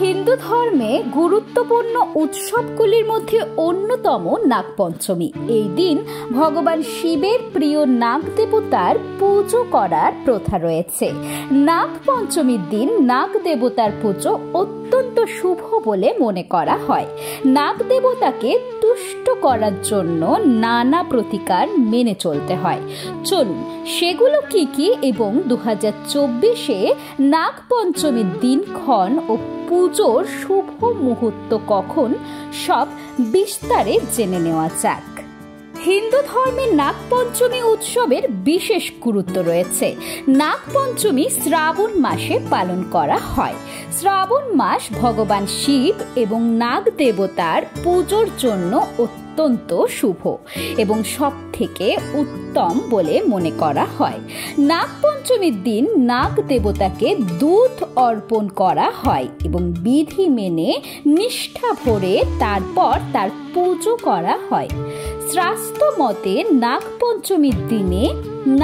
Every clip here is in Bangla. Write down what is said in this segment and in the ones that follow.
হিন্দু ধর্মে গুরুত্বপূর্ণ উৎসবগুলির মধ্যে অন্যতম নাগপঞ্চমী। এই দিন ভগবান শিবের প্রিয় নাগ দেবতার পুজো করার প্রথা রয়েছে। নাগপঞ্চমীর দিন নাগ দেবতার পুজো অত্যন্ত শুভ বলে মনে করা হয়। নাগ দেবতাকে তুষ্ট করার জন্য নানা প্রতিকার মেনে চলতে হয়। চলুন সেগুলো কি কি এবং 2024-এ নাগপঞ্চমীর দিনক্ষণ ও পুজোর শুভ মুহূর্ত কখন সব বিস্তারে জেনে নেওয়া যাক। হিন্দু ধর্মে নাগপঞ্চমী উৎসবের বিশেষ গুরুত্ব রয়েছে। নাগপঞ্চমী শ্রাবণ মাসে পালন করা হয়। শ্রাবণ মাস ভগবান শিব এবং নাগ দেবতার পুজোর জন্য অত্যন্ত শুভ এবং সব থেকে উত্তম বলে মনে করা হয়। নাগপঞ্চমীর দিন নাগ দেবতাকে দুধ অর্পণ করা হয় এবং বিধি মেনে নিষ্ঠা ভরে তারপর তার পুজো করা হয়। শাস্ত্র মতে নাগপঞ্চমীর দিনে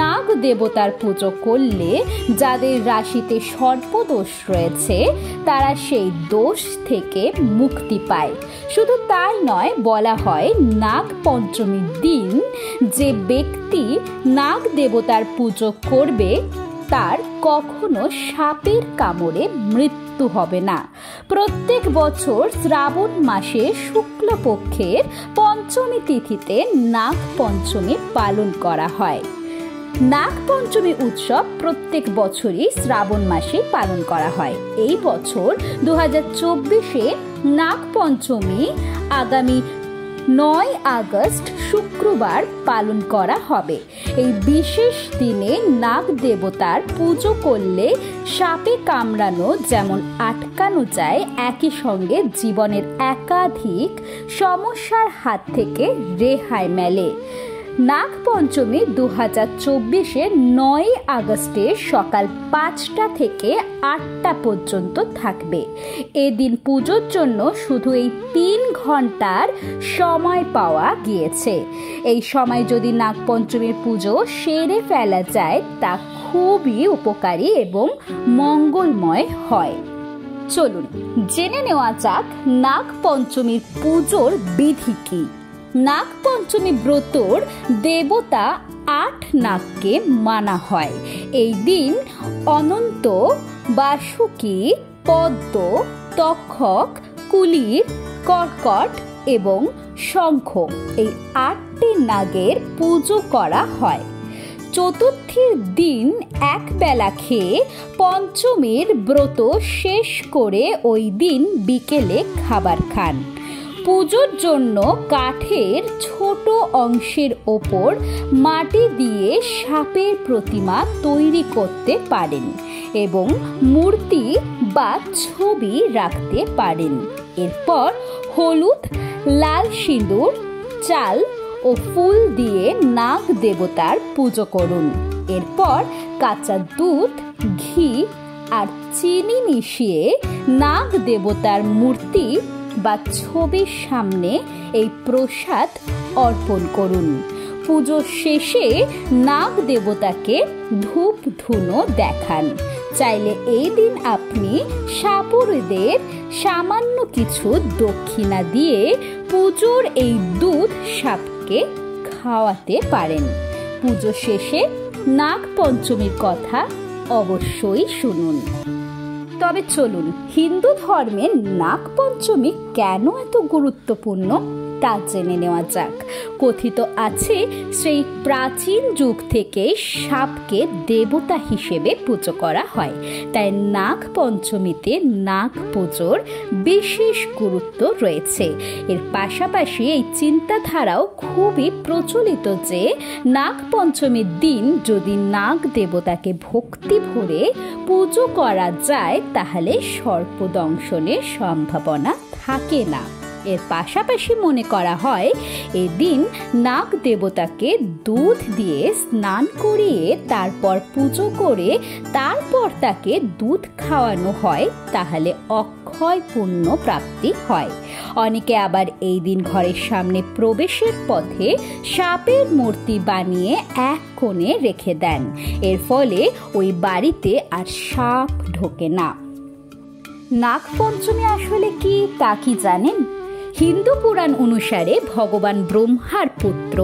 নাগ দেবতার পুজো করলে যাদের রাশিতে সর্পদোষ রয়েছে তারা সেই দোষ থেকে মুক্তি পায়। শুধু তাই নয়, বলা হয় নাগপঞ্চমীর দিন যে ব্যক্তি নাগ দেবতার পুজো করবে তার কখনো সাপের কামড়ে মৃত্যু হবে না। প্রত্যেক বছর শ্রাবণ মাসে শুক্লপক্ষের পঞ্চমী তিথিতে নাগপঞ্চমী পালন করা হয়। নাগপঞ্চমী উৎসব প্রত্যেক বছরই শ্রাবণ মাসে পালন করা হয়। এই বছর 2024-এ নাগপঞ্চমী আগামী 9 আগস্ট শুক্রবার পালন করা হবে। এই বিশেষ দিনে নাগ দেবতার পুজো করলে সাপে কামড়ানো যেমন আটকানো যায়, একই সঙ্গে জীবনের একাধিক সমস্যার হাত থেকে রেহাই মেলে। নাগপঞ্চমী 2024-এ 9 আগস্টে সকাল 5টা থেকে 8টা পর্যন্ত থাকবে। এদিন পুজোর জন্য শুধু এই 3 ঘন্টার সময় পাওয়া গিয়েছে। এই সময় যদি নাগপঞ্চমীর পুজো সেরে ফেলা যায় তা খুবই উপকারী এবং মঙ্গলময় হয়। চলুন জেনে নেওয়া যাক নাগপঞ্চমীর পুজোর বিধি কি। নাগপঞ্চমী ব্রতর দেবতা 8 নাগকে মানা হয়। এই দিন অনন্ত, বাসুকী, পদ্ম, তক্ষক, কুলির, কর্কট এবং শঙ্খ এই 8টি নাগের পুজো করা হয়। চতুর্থীর দিন এক বেলা খেয়ে পঞ্চমীর ব্রত শেষ করে ওই দিন বিকেলে খাবার খান। পুজোর জন্য কাঠের ছোট অংশের ওপর মাটি দিয়ে সাপের প্রতিমা তৈরি করতে পারেন এবং মূর্তি বা ছবি রাখতে পারেন। এরপর হলুদ, লাল সিঁদুর, চাল ও ফুল দিয়ে নাগ দেবতার পুজো করুন। এরপর কাঁচা দুধ, ঘি আর চিনি মিশিয়ে নাগ দেবতার মূর্তি বা ছবির সামনে এই প্রসাদ অর্পণ করুন। পুজো শেষে নাগ দেবতাকে ধূপ ধুনো দেখান। চাইলে এই দিন আপনি সাপুড়েদের সামান্য কিছু দক্ষিণা দিয়ে পুজোর এই দুধ সাপকে খাওয়াতে পারেন। পুজো শেষে নাগপঞ্চমীর কথা অবশ্যই শুনুন। তবে চলুন হিন্দু ধর্মে নাগপঞ্চমী কেন এত গুরুত্বপূর্ণ তা জেনে নেওয়া যাক। কথিত আছে সেই প্রাচীন যুগ থেকে সাপকে দেবতা হিসেবে পুজো করা হয়, তাই নাগপঞ্চমীতে নাগ পুজোর বিশেষ গুরুত্ব রয়েছে। এর পাশাপাশি এই চিন্তাধারাও খুবই প্রচলিত যে নাগপঞ্চমীর দিন যদি নাগ দেবতাকে ভক্তি ভরে পুজো করা যায় তাহলে সর্পদংশনের সম্ভাবনা থাকে না। এর পাশাপাশি মনে করা হয় এদিন নাগ দেবতাকে দুধ দিয়ে স্নান করিয়ে তারপর পুজো করে তারপর তাকে দুধ খাওয়ানো হয়, তাহলে অক্ষয় পুণ্য প্রাপ্তি হয়। অনেকে আবার এই দিন ঘরের সামনে প্রবেশের পথে সাপের মূর্তি বানিয়ে এক কোণে রেখে দেন। এর ফলে ওই বাড়িতে আর সাপ ঢোকে না। নাগপঞ্চমী আসলে কি তা কি জানেন? হিন্দু পুরাণ অনুসারে ভগবান ব্রহ্মার পুত্র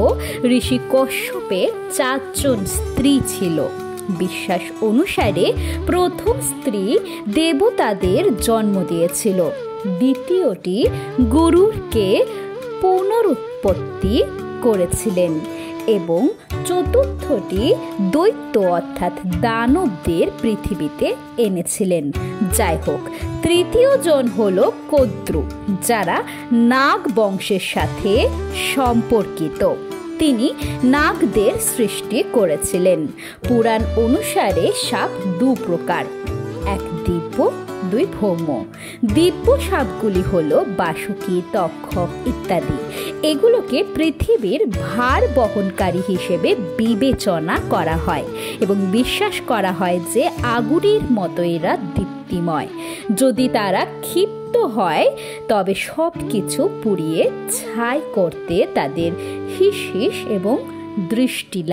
ঋষি কশ্যপের 4 জন স্ত্রী ছিল। বিশ্বাস অনুসারে প্রথম স্ত্রী দেবতাদের জন্ম দিয়েছিল, দ্বিতীয়টি গুরুকে পুনরুৎপত্তি করেছিলেন এবং চতুর্থটি দৈত্য অর্থাৎ দানবদের পৃথিবীতে এনেছিলেন। যাই হোক, তৃতীয় জন হল কদ্রু, যারা নাগ বংশের সাথে সম্পর্কিত। তিনি নাগদের সৃষ্টি করেছিলেন। পুরাণ অনুসারে সাপ 2 প্রকার, এক দিব্য, 2 ভৌম। দিব্য সাপগুলি হল বাসুকি, তক্ষক ইত্যাদি। এগুলোকে পৃথিবীর ভার বহনকারী হিসেবে বিবেচনা করা হয় এবং বিশ্বাস করা হয় যে আগুনের মতো এরা দীপ্তিময়। যদি তারা ক্ষিপ্ত হয় তবে সব কিছু পুড়িয়ে ছাই করতে তাদের হিস হিস এবং দৃষ্টি লাগে।